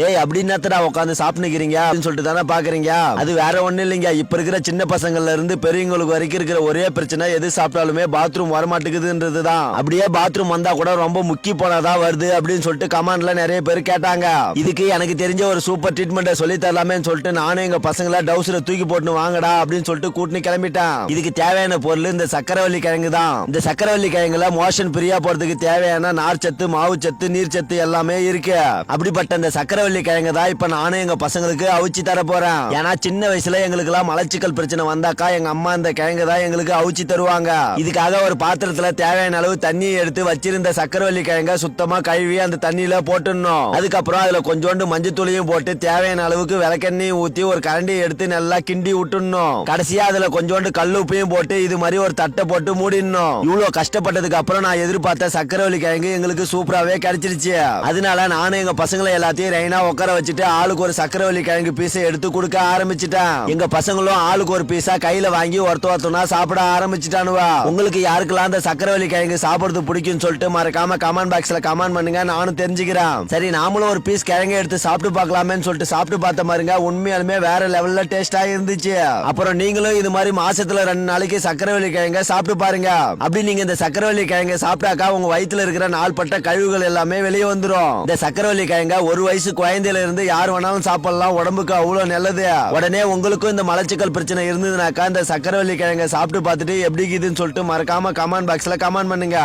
டேய் அப்படின்னா உட்காந்து சாப்பிட்டுக்கிறீங்க அப்படின்னு சொல்லிட்டு தானே பாக்குறீங்க. அது வேற ஒண்ணு இல்லைங்க. இப்ப இருக்கிற சின்ன பசங்கள்ல இருந்து பெரியவங்களுக்கு வரைக்கும் இருக்கிற ஒரே பிரச்சனை எது சாப்பிட்டாலுமே பாத்ரூம் வரமாட்டேங்குதுன்றதுதான். அப்படியே பாத்ரூம் வந்தா கூட ரொம்ப முக்கி போனாதான் வருது அப்படின்னு சொல்லிட்டு கமெண்ட்ல நிறைய பேர் கேட்டாங்க. இதுக்கு எனக்கு தெரிஞ்ச ஒரு சூப்பர் ட்ரீட்மெண்ட் சொல்லி தரலாமே சொல்லிட்டு நானும் எங்க பசங்களை டவுசரை தூக்கி போட்டு வாங்கடா அப்படின்னு சொல்லிட்டு கூட்டினு கிளம்பிட்டேன். இதுக்கு தேவையான பொருள் இந்த சக்கரவள்ளி கிழங்கு தான். இந்த சக்கரவள்ளி கிழங்குல மோஷன் பிரியா போறதுக்கு தேவையான நார் சத்து, மாவு சத்து, நீர் சத்து எல்லாமே இருக்கு. அப்படிப்பட்ட இந்த சக்கரவள்ளி கிழங்கு தான் இப்ப நானும் எங்க பசங்களுக்கு அவிச்சு தர போறேன். ஏன்னா சின்ன வயசுல எங்களுக்கு எல்லாம் மலச்சிக்கல் பிரச்சனை வந்தாக்கா எங்க அம்மா இந்த கிழங்கு தான் எங்களுக்கு அவிச்சு தருவாங்க. இதுக்காக ஒரு பாத்திரத்துல தேவையான அளவு தண்ணி எடுத்து வச்சிருந்த சக்கரவள்ளி கிழங்க சுத்தமா கழுவி அந்த தண்ணியில போட்டுடணும். அதுக்கப்புறம் அதுல கொஞ்சோண்டு மஞ்சத்தூளையும் போட்டு தேவையான அளவுக்கு விளக்கெண்ணையும் ஊத்தி ஒரு கரண்டியை எடுத்து நல்லா கிண்டி விட்டுடணும். கடைசியா அதுல கொஞ்சோண்டு கல்லுப்பையும் போட்டு இது மாதிரி ஒரு தட்டை போட்டு மூடிடணும். இவ்வளவு கஷ்டப்பட்டதுக்கு அப்புறம் நான் எதிர்பார்த்த சக்கரவள்ளி கிழங்கு எங்களுக்கு சூப்பராவே கிடைச்சிருச்சு. அதனால நானும் எங்க பசங்களை எல்லாத்தையும் ரெயினா உட்கார வச்சுட்டு ஆளுக்கு ஒரு சக்கரவள்ளி கிழங்கு பீஸை எடுத்து கொடுக்க ஆரம்பிச்சுட்டேன். எங்க பசங்களும் ஆளுக்கு ஒரு பீஸா கையில வாங்கி ஒருத்தனா சாப்பிட ஆரம்பிச்சுட்டானுவா. உங்களுக்கு யாருக்கெல்லாம் அந்த சக்கரவள்ளி கிழங்கு சாப்பிடுறது பிடிக்கும்னு சொல்லிட்டு மறக்காம கமெண்ட் பாக்ஸ்ல கமெண்ட் பண்ணுங்க, நானும் தெரிஞ்சுக்கிறேன். சரி நாமளும் ஒரு பீஸ் கிழங்கு எடுத்து சாப்பிட்டு பார்க்கலாமேன்னு சொல்லிட்டு சாப்பிட்டு பார்த்த பாருங்க, உண்மையாலுமே வேற லெவல்ல டேஸ்டா இருந்துச்சு. அப்புறம் நீங்களும் இது மாதிரி மாசத்துல 2 நாளைக்கு சக்கரவள்ளி கிழங்க சாப்பிட்டு பாருங்க. அப்படி நீங்க இந்த சக்கரவள்ளி கிழங்க சாப்பிட்டாக்கா உங்க வயித்துல இருக்கிற நாள்பட்ட கழிவுகள் எல்லாமே வெளியே வந்துரும். இந்த சக்கரவள்ளி கிழங்க ஒரு வயசு குழந்தையில இருந்து யார் வேணாலும் சாப்பிடலாம், உடம்புக்கு அவ்வளவு நல்லது. உடனே உங்களுக்கும் இந்த மலச்சிக்கல் பிரச்சனை இருந்ததுனாக்கா இந்த சக்கரவள்ளி கிழங்க சாப்பிட்டு பார்த்துட்டு எப்படி இருக்குதுன்னு சொல்லிட்டு மறக்காம கமெண்ட் பாக்ஸ்ல கமெண்ட் பண்ணுங்க.